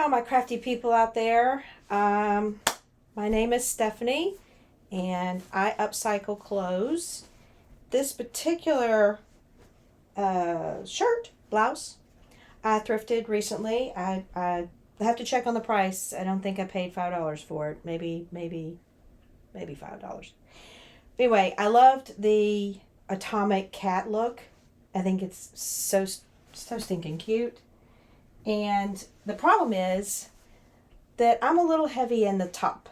all my crafty people out there. My name is Stephanie, and I upcycle clothes. This particular blouse, I thrifted recently. I have to check on the price. I don't think I paid $5 for it. Maybe $5. Anyway, I loved the atomic cat look. I think it's so stinking cute. And the problem is that I'm a little heavy in the top,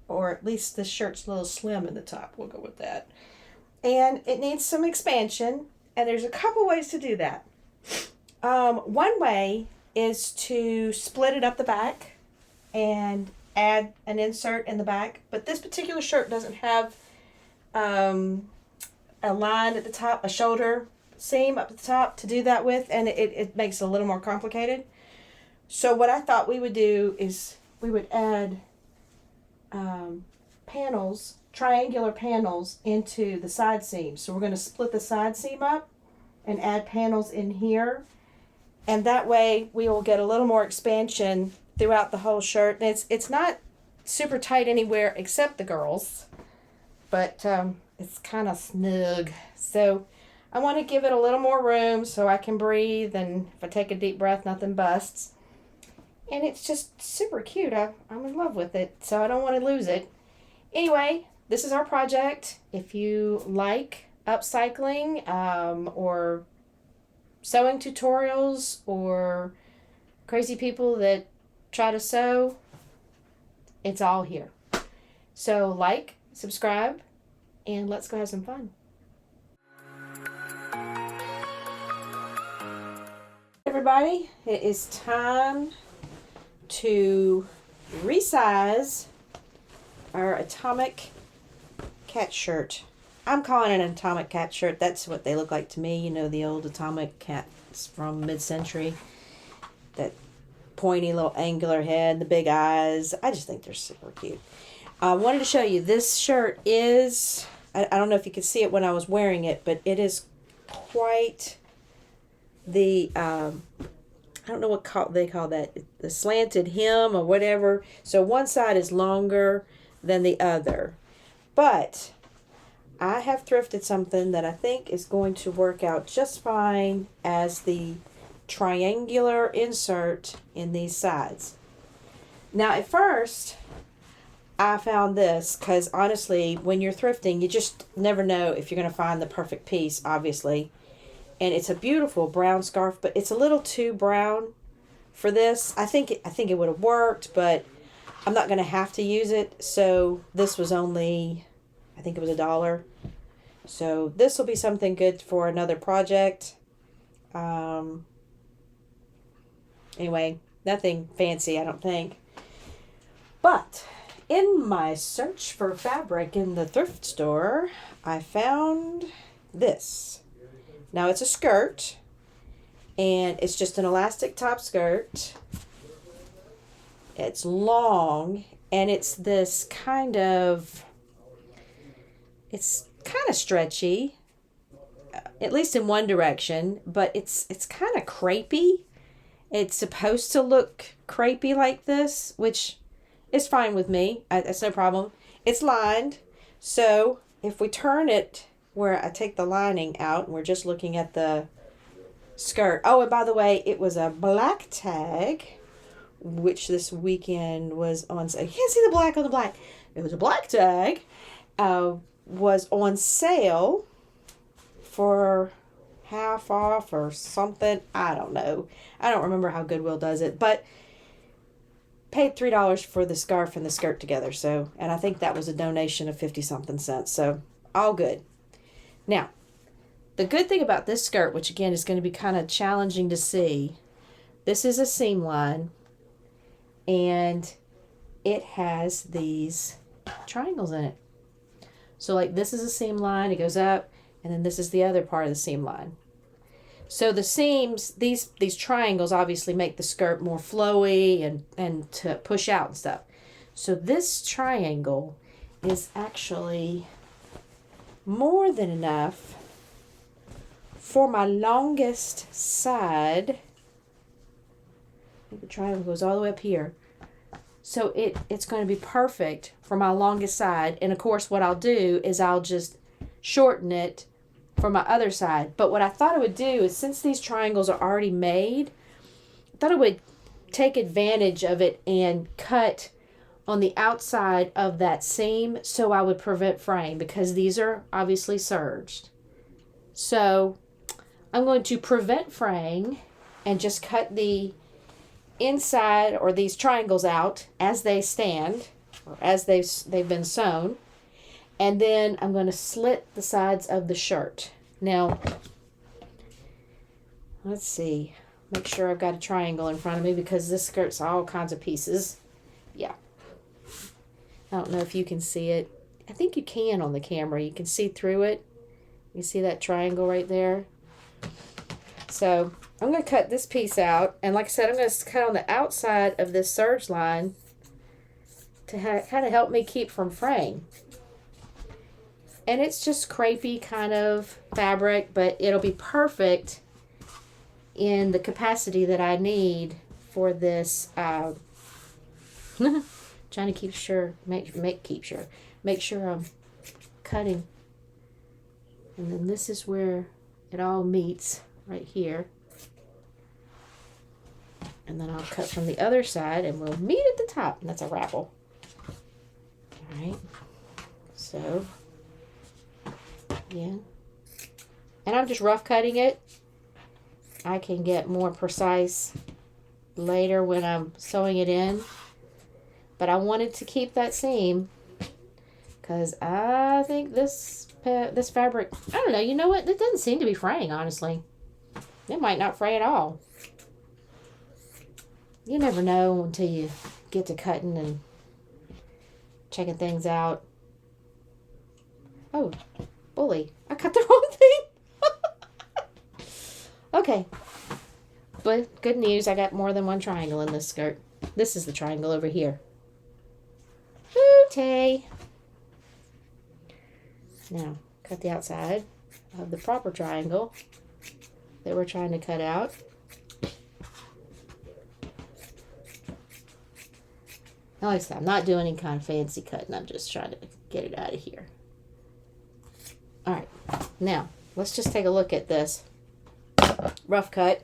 or at least this shirt's a little slim in the top. We'll go with that. And it needs some expansion, and there's a couple ways to do that. One way is to split it up the back and add an insert in the back, but this particular shirt doesn't have a line at the top, a shoulder seam up at the top to do that with, and it makes it a little more complicated. So what I thought we would do is we would add panels, triangular panels into the side seams. So we're going to split the side seam up and add panels in here, and that way we will get a little more expansion throughout the whole shirt. And it's not super tight anywhere except the girls, but it's kind of snug. So I want to give it a little more room so I can breathe, and if I take a deep breath, nothing busts. And it's just super cute. I'm in love with it, so I don't want to lose it. Anyway, this is our project. If you like upcycling or sewing tutorials or crazy people that try to sew, it's all here. So like, subscribe, and let's go have some fun. Everybody, it is time to resize our atomic cat shirt. I'm calling it an atomic cat shirt. That's what they look like to me. You know, the old atomic cats from mid-century. That pointy little angular head, the big eyes. I just think they're super cute. I wanted to show you this shirt is, I don't know if you could see it when I was wearing it, but it is quite the, I don't know what they call that, the slanted hem or whatever. So one side is longer than the other. But I have thrifted something that I think is going to work out just fine as the triangular insert in these sides. Now at first, I found this because honestly, when you're thrifting, you just never know if you're going to find the perfect piece, obviously. And it's a beautiful brown scarf, but it's a little too brown for this. I think it would have worked, but I'm not going to have to use it. So this was only, I think it was $1. So this will be something good for another project. Anyway, nothing fancy, I don't think. But in my search for fabric in the thrift store, I found this. Now it's a skirt, and it's just an elastic top skirt. It's long, and it's this kind of, it's kind of stretchy, at least in one direction, but it's kind of crepey. It's supposed to look crepey like this, which is fine with me. That's no problem. It's lined, so if we turn it where I take the lining out and we're just looking at the skirt. Oh, and by the way, it was a black tag, which this weekend was on sale. You can't see the black on the black. It was a black tag. Was on sale for half off or something. I don't know. I don't remember how Goodwill does it, but paid $3 for the scarf and the skirt together. So, and I think that was a donation of 50-something cents. So all good. Now, the good thing about this skirt, which again is going to be kind of challenging to see, this is a seam line, and it has these triangles in it. So like this is a seam line, it goes up, and then this is the other part of the seam line. So the seams, these triangles obviously make the skirt more flowy and to push out and stuff. So this triangle is actually more than enough for my longest side think the triangle goes all the way up here. So it's going to be perfect for my longest side. And of course, what I'll do is I'll just shorten it for my other side. But what I thought I would do is, since these triangles are already made, I thought I would take advantage of it and cut on the outside of that seam so I would prevent fraying, because these are obviously serged. So I'm going to prevent fraying and just cut the inside or these triangles out as they stand, or as they've been sewn, and then I'm going to slit the sides of the shirt. Now, let's see, make sure I've got a triangle in front of me, because this skirt's all kinds of pieces. Yeah, I don't know if you can see it. I think you can on the camera. You can see through it. You see that triangle right there? So I'm going to cut this piece out, and like I said, I'm going to cut on the outside of this serge line to kind of help me keep from fraying. And it's just crepey kind of fabric, but it'll be perfect in the capacity that I need for this. Trying to make sure I'm cutting. And then this is where it all meets, right here. And then I'll cut from the other side, and we'll meet at the top, and that's a raffle. All right, so yeah, and I'm just rough cutting it. I can get more precise later when I'm sewing it in, but I wanted to keep that seam because I think this fabric, I don't know, you know what, it doesn't seem to be fraying, honestly. It might not fray at all. You never know until you get to cutting and checking things out. Oh, bully. I cut the wrong thing. Okay. But good news, I got more than one triangle in this skirt. This is the triangle over here. Okay. Now, cut the outside of the proper triangle that we're trying to cut out. Like I said, I'm not doing any kind of fancy cutting. I'm just trying to get it out of here. All right. Now, let's just take a look at this. Rough cut.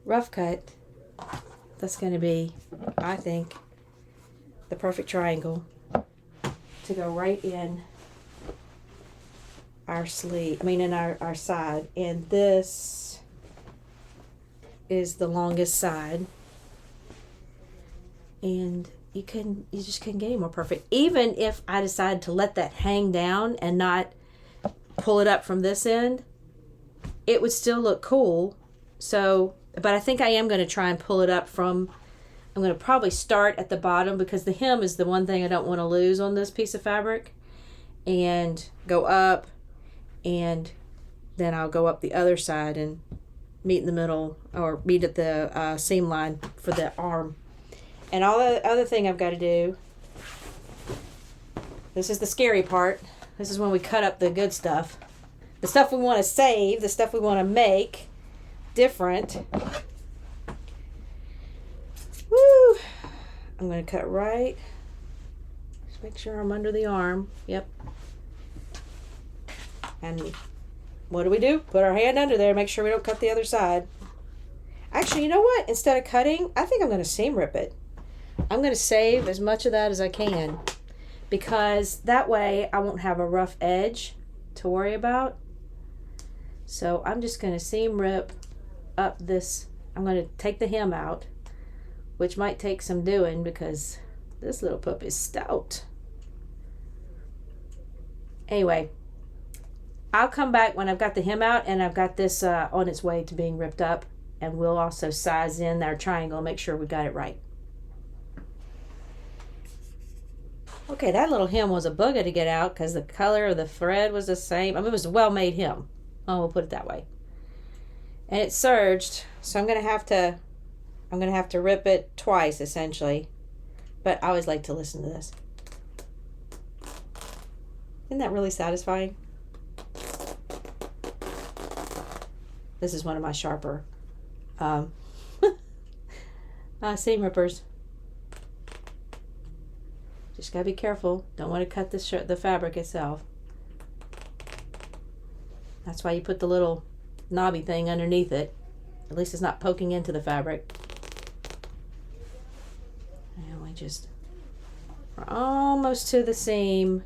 Rough cut. That's going to be, I think, the perfect triangle to go right in our sleeve. I mean, in our side. And this is the longest side. And you just couldn't get any more perfect. Even if I decide to let that hang down and not pull it up from this end, it would still look cool. So, but I think I am going to try and pull it up from, I'm going to probably start at the bottom, because the hem is the one thing I don't want to lose on this piece of fabric, and go up, and then I'll go up the other side and meet in the middle, or meet at the seam line for the arm. And all the other thing I've got to do, this is the scary part. This is when we cut up the good stuff. The stuff we want to save, the stuff we want to make different. Woo! I'm going to cut right. Just make sure I'm under the arm. Yep. And what do? Put our hand under there, make sure we don't cut the other side. Actually, you know what? Instead of cutting, I think I'm going to seam rip it. I'm going to save as much of that as I can, because that way I won't have a rough edge to worry about. So I'm just going to seam rip up this. I'm going to take the hem out, which might take some doing because this little pup is stout. Anyway, I'll come back when I've got the hem out and I've got this on its way to being ripped up, and we'll also size in our triangle and make sure we got it right. Okay, that little hem was a booger to get out because the color of the thread was the same. I mean, it was a well-made hem. Oh, we'll put it that way. And it serged, so I'm gonna have to rip it twice essentially. But I always like to listen to this. Isn't that really satisfying? This is one of my sharper seam rippers. Just gotta be careful. Don't want to cut the fabric itself. That's why you put the little knobby thing underneath it. At least it's not poking into the fabric. And we're almost to the seam.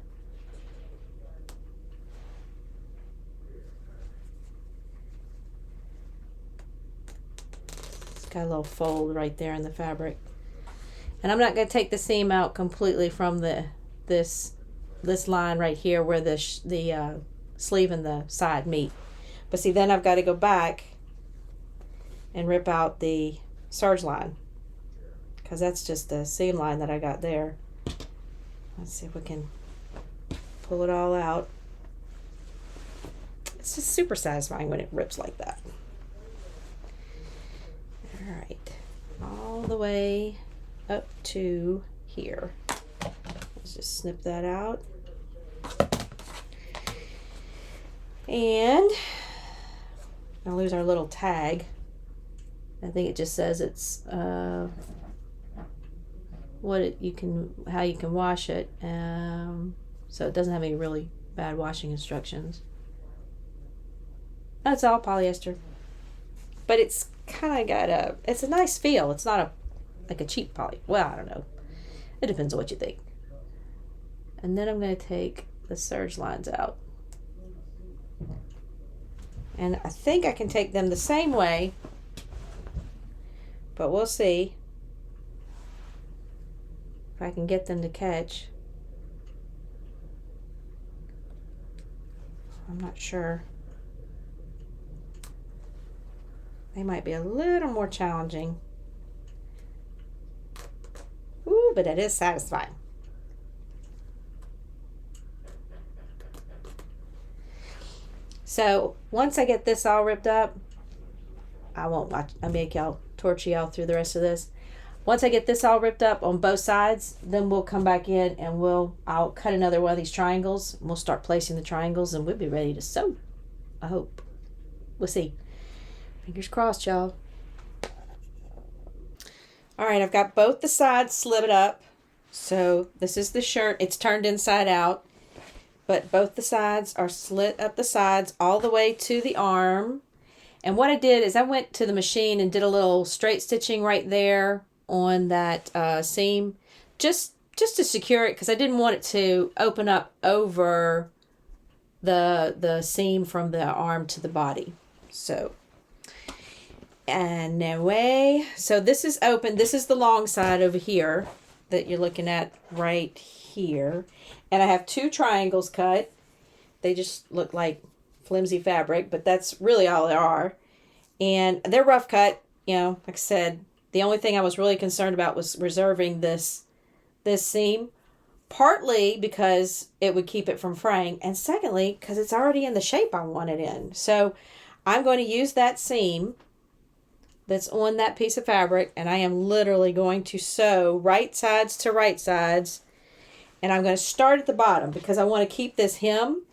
It's got a little fold right there in the fabric. And I'm not going to take the seam out completely from this line right here where the sleeve and the side meet. But see, then I've got to go back and rip out the serge line, because that's just the seam line that I got there. Let's see if we can pull it all out. It's just super satisfying when it rips like that. All right, all the way up to here. Let's just snip that out. And I'll lose our little tag. I think it just says it's how you can wash it. So it doesn't have any really bad washing instructions. That's all polyester, but it's kind of got it's a nice feel. It's not like a cheap poly. Well, I don't know. It depends on what you think. And then I'm going to take the serge lines out. And I think I can take them the same way, but we'll see if I can get them to catch. I'm not sure. They might be a little more challenging. Ooh, but it is satisfying. So once I get this all ripped up, I make y'all torture y'all through the rest of this. Once I get this all ripped up on both sides, then we'll come back in and I'll cut another one of these triangles. And we'll start placing the triangles and we'll be ready to sew. I hope. We'll see. Fingers crossed, y'all. All right, I've got both the sides slived up. So this is the shirt. It's turned inside out. But both the sides are slit up the sides all the way to the arm. And what I did is I went to the machine and did a little straight stitching right there on that seam. Just to secure it, because I didn't want it to open up over the seam from the arm to the body. So, and away. So this is open. This is the long side over here that you're looking at right here. And I have two triangles cut. They just look like flimsy fabric, but that's really all they are. And they're rough cut. You know, like I said, the only thing I was really concerned about was reserving this seam. Partly because it would keep it from fraying. And secondly, because it's already in the shape I want it in. So I'm going to use that seam that's on that piece of fabric. And I am literally going to sew right sides to right sides. And I'm going to start at the bottom because I want to keep this hem.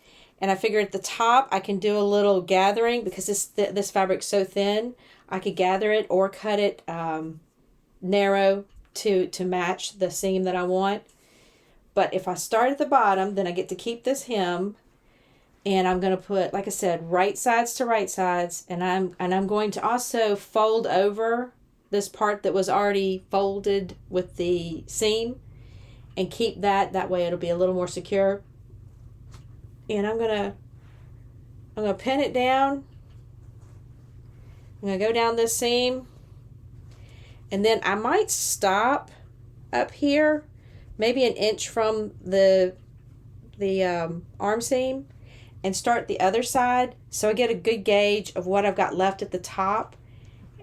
And I figure at the top I can do a little gathering because this fabric's so thin. I could gather it or cut it narrow to match the seam that I want. But if I start at the bottom, then I get to keep this hem. And I'm going to put, like I said, right sides to right sides. And I'm going to also fold over this part that was already folded with the seam. And keep that way it'll be a little more secure. And I'm gonna pin it down. I'm gonna go down this seam. And then I might stop up here, maybe an inch from the arm seam, and start the other side so I get a good gauge of what I've got left at the top.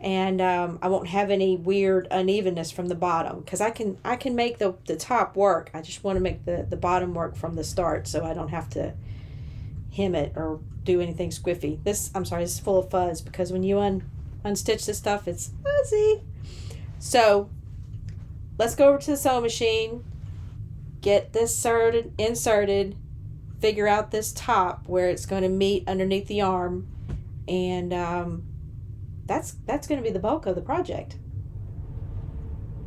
And I won't have any weird unevenness from the bottom, because I can make the top work. I just want to make the bottom work from the start so I don't have to hem it or do anything squiffy. This is full of fuzz because when you unstitch this stuff, it's fuzzy. So let's go over to the sewing machine, get this inserted, figure out this top where it's going to meet underneath the arm, and that's going to be the bulk of the project.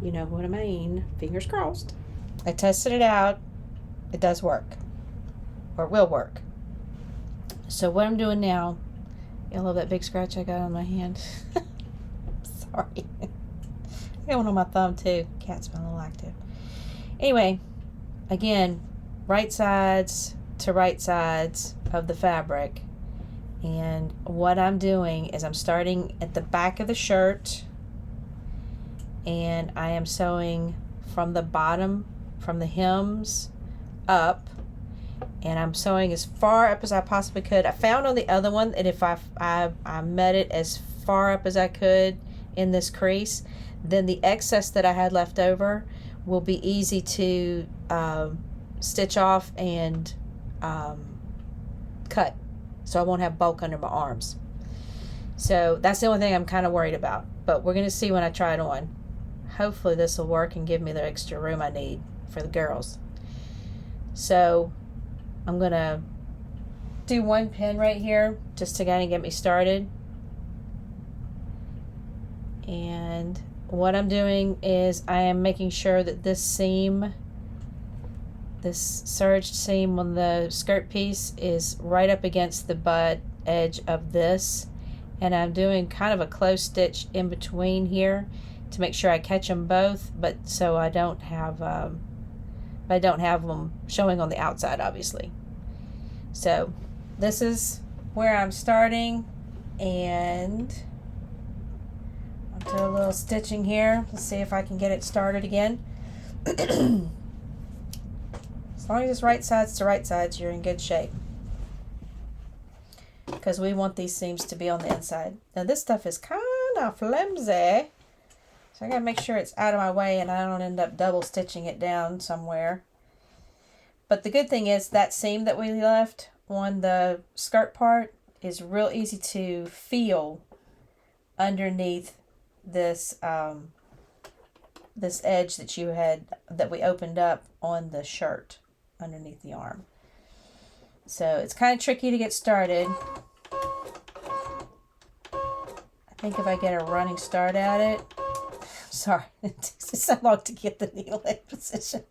You know what I mean. Fingers crossed. I tested it out. It does work. Or will work. So what I'm doing now, I love that big scratch I got on my hand. Sorry. I got one on my thumb too. Cat's been a little active. Anyway, again, right sides to right sides of the fabric. And what I'm doing is I'm starting at the back of the shirt, and I am sewing from the bottom, from the hems up, and I'm sewing as far up as I possibly could. I found on the other one that if I met it as far up as I could in this crease, then the excess that I had left over will be easy to stitch off and cut, so I won't have bulk under my arms. So that's the only thing I'm kind of worried about, but we're going to see when I try it on. Hopefully this will work and give me the extra room I need for the girls. So I'm going to do one pin right here just to kind of get me started. And what I'm doing is I am making sure that this seam, this serged seam on the skirt piece, is right up against the butt edge of this, and I'm doing kind of a close stitch in between here to make sure I catch them both, but so I don't have them showing on the outside, obviously. So this is where I'm starting, and I'll do a little stitching here. Let's see if I can get it started again. As long as it's right sides to right sides, you're in good shape, because we want these seams to be on the inside. Now this stuff is kind of flimsy, so I gotta make sure it's out of my way and I don't end up double stitching it down somewhere. But the good thing is that seam that we left on the skirt part is real easy to feel underneath this this edge that we opened up on the shirt underneath the arm. So it's kind of tricky to get started. I think if I get a running start at it, sorry, it takes so long to get the needle in position.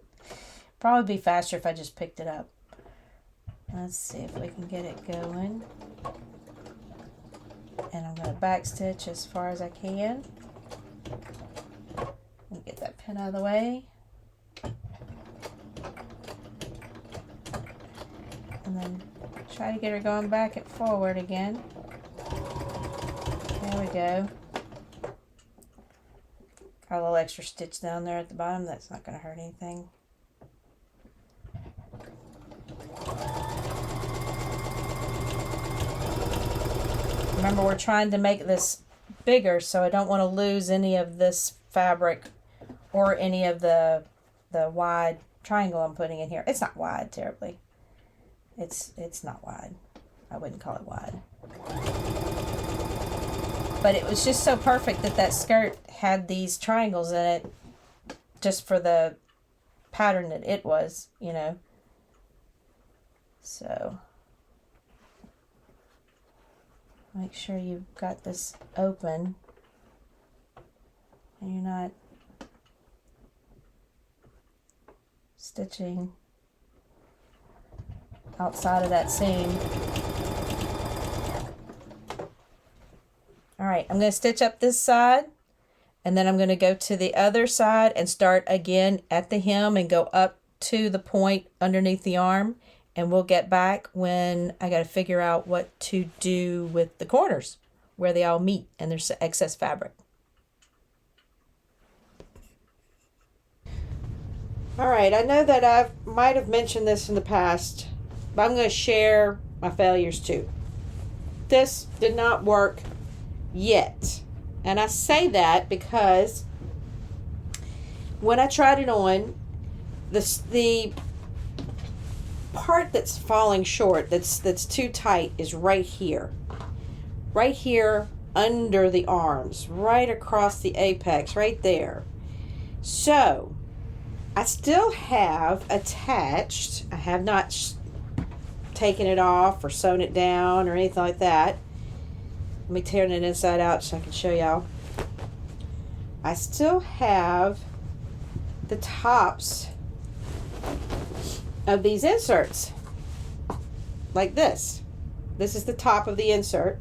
Probably be faster if I just picked it up. Let's see if we can get it going. And I'm going to back stitch as far as I can. And get that pin out of the way. And then try to get her going back and forward again. There we go. Got a little extra stitch down there at the bottom. That's not going to hurt anything. Remember, we're trying to make this bigger, so I don't want to lose any of this fabric or any of the wide triangle I'm putting in here. It's not wide terribly. It's not wide. I wouldn't call it wide. But it was just so perfect that that skirt had these triangles in it just for the pattern that it was, you know. So make sure you've got this open and you're not stitching outside of that seam. All right, I'm going to stitch up this side, and then I'm going to go to the other side and start again at the hem and go up to the point underneath the arm, and we'll get back when I got to figure out what to do with the corners where they all meet and there's excess fabric. All right, I know that I might have mentioned this in the past, but I'm going to share my failures too. This did not work yet. And I say that because when I tried it on, the part that's falling short, that's too tight, is right here. Right here under the arms, right across the apex, right there. So I still have attached, I have not taken it off or sewn it down or anything like that. Let me turn it inside out so I can show y'all. I still have the tops of these inserts like this. This is the top of the insert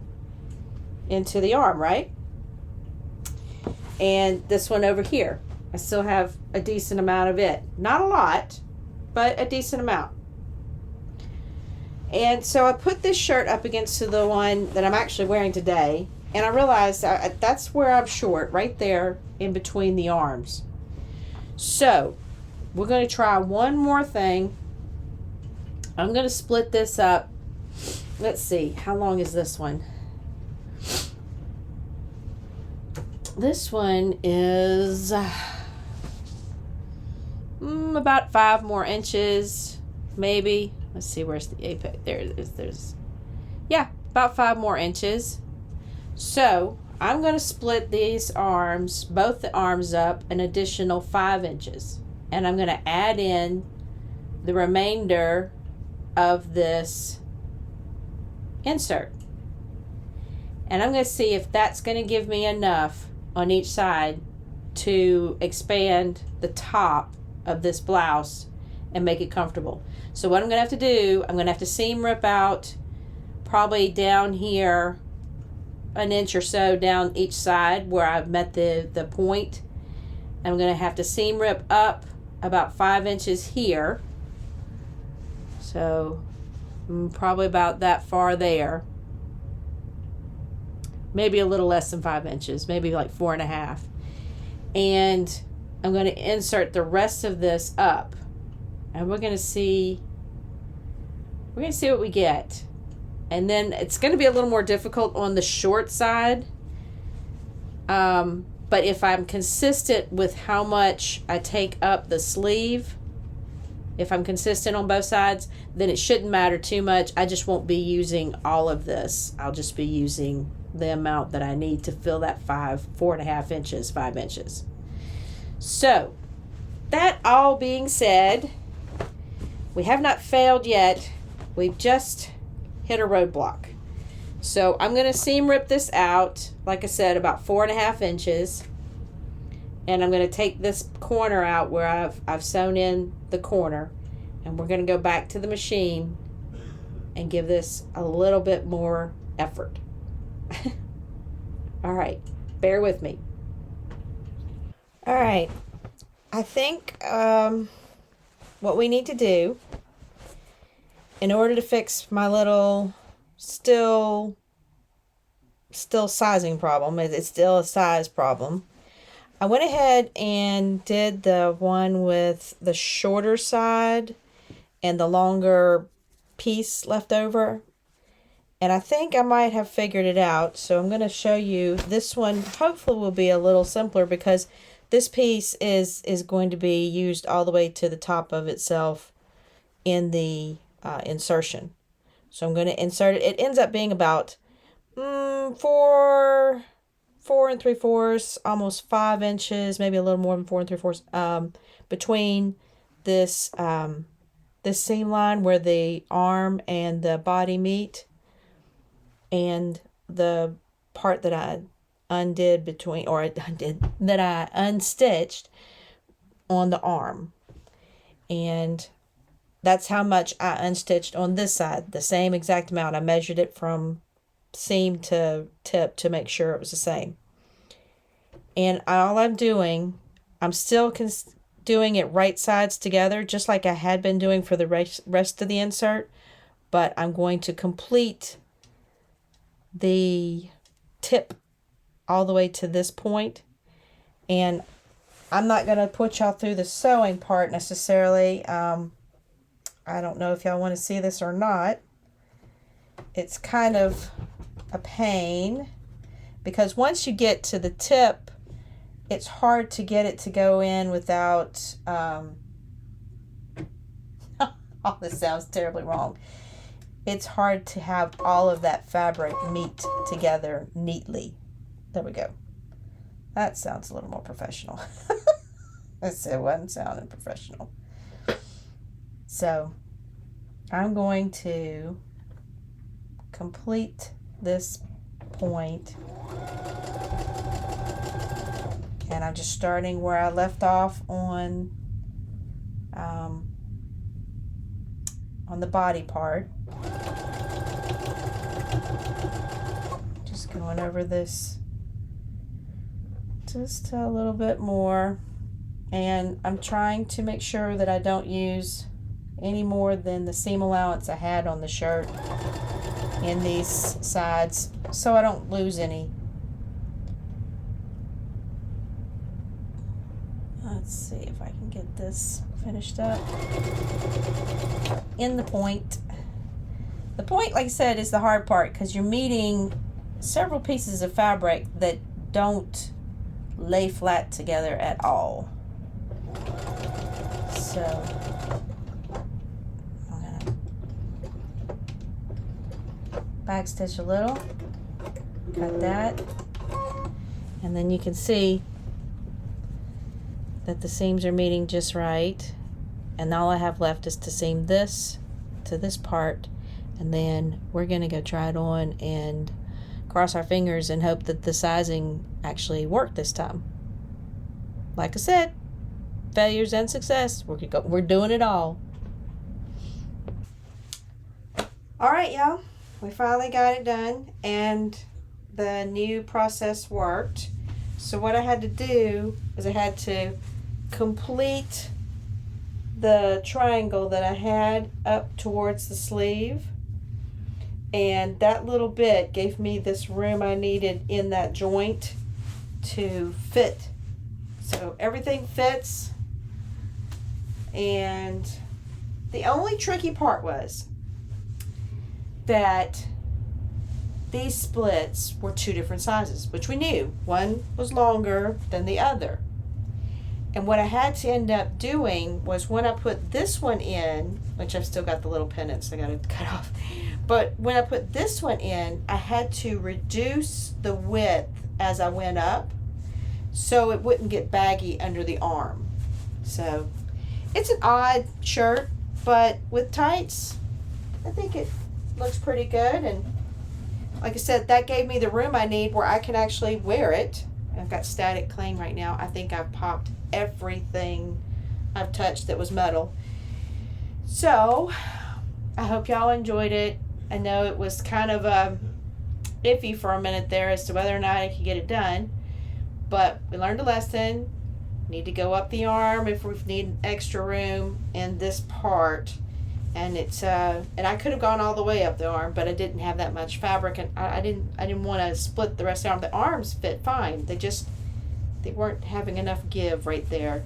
into the arm, right? And this one over here, I still have a decent amount of it. Not a lot, but a decent amount. And so I put this shirt up against the one that I'm actually wearing today, and I realized that's where I'm short, right there in between the arms. So we're going to try one more thing. I'm going to split this up. Let's see, how long is this one? This one is about 5 more inches, maybe. Let's see, where's the apex? There it is. There's, yeah, about 5 more inches. So I'm going to split these arms, both the arms up, an additional 5 inches. And I'm going to add in the remainder of this insert. And I'm going to see if that's going to give me enough on each side to expand the top of this blouse and make it comfortable. So what I'm going to have to do, I'm going to have to seam rip out probably down here an inch or so down each side where I've met the point. I'm going to have to seam rip up about 5 inches here. So probably about that far there. Maybe a little less than 5 inches, maybe like 4.5. And I'm going to insert the rest of this up. And we're going to see what we get. And then it's going to be a little more difficult on the short side. But if I'm consistent with how much I take up the sleeve, if I'm consistent on both sides, then it shouldn't matter too much. I just won't be using all of this. I'll just be using the amount that I need to fill that 4.5 inches, 5 inches. So, that all being said, we have not failed yet. We've just hit a roadblock. So I'm going to seam rip this out, like I said, about 4.5 inches. And I'm going to take this corner out where I've sewn in the corner. And we're going to go back to the machine and give this a little bit more effort. All right, bear with me. All right, I think what we need to do in order to fix my little still sizing problem, it's still a size problem, I went ahead and did the one with the shorter side and the longer piece left over. And I think I might have figured it out. So I'm going to show you this one. Hopefully will be a little simpler because this piece is going to be used all the way to the top of itself in the insertion. So I'm going to insert it. It ends up being about 4 3/4, almost 5 inches, maybe a little more than 4 3/4, between this this seam line where the arm and the body meet, and the part that I undid that I unstitched on the arm. And that's how much I unstitched on this side, the same exact amount. I measured it from seam to tip to make sure it was the same. And all I'm doing, I'm still doing it right sides together, just like I had been doing for the rest of the insert, but I'm going to complete the tip all the way to this point. And I'm not going to put y'all through the sewing part necessarily. I don't know if y'all want to see this or not. It's kind of a pain because once you get to the tip, it's hard to get it to go in without oh, this sounds terribly wrong. It's hard to have all of that fabric meet together neatly. There we go. That sounds a little more professional. It wasn't sounding professional. So I'm going to complete this point. And I'm just starting where I left off on the body part. Just going over this just a little bit more. And I'm trying to make sure that I don't use any more than the seam allowance I had on the shirt in these sides, so I don't lose any. Let's see if I can get this finished up. In the point. The point, like I said, is the hard part because you're meeting several pieces of fabric that don't lay flat together at all. So I'm gonna back stitch a little, cut that, and then you can see that the seams are meeting just right, and all I have left is to seam this to this part, and then we're gonna go try it on and cross our fingers and hope that the sizing actually worked this time. Like I said, failures and success, we're doing it all. All right, y'all, we finally got it done, and the new process worked. So what I had to do is I had to complete the triangle that I had up towards the sleeve, and that little bit gave me this room I needed in that joint to fit. So everything fits, and the only tricky part was that these splits were two different sizes, which we knew. One was longer than the other. And what I had to end up doing was when I put this one in, which I've still got the little pennants I got to cut off, but when I put this one in, I had to reduce the width as I went up so it wouldn't get baggy under the arm. So it's an odd shirt, but with tights, I think it looks pretty good. And like I said, that gave me the room I need where I can actually wear it. I've got static cling right now. I think I've popped everything I've touched that was metal. So I hope y'all enjoyed it. I know it was kind of iffy for a minute there as to whether or not I could get it done, but we learned a lesson. Need to go up the arm if we need extra room in this part. And it's and I could have gone all the way up the arm, but I didn't have that much fabric, and I didn't want to split the rest of the arm. The arms fit fine. They weren't having enough give right there.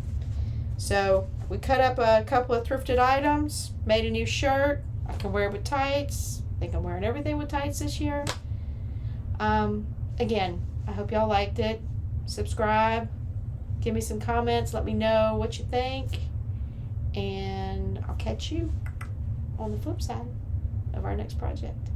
So we cut up a couple of thrifted items, made a new shirt. I can wear it with tights. I think I'm wearing everything with tights this year. Again, I hope y'all liked it. Subscribe, give me some comments, let me know what you think, and I'll catch you on the flip side of our next project.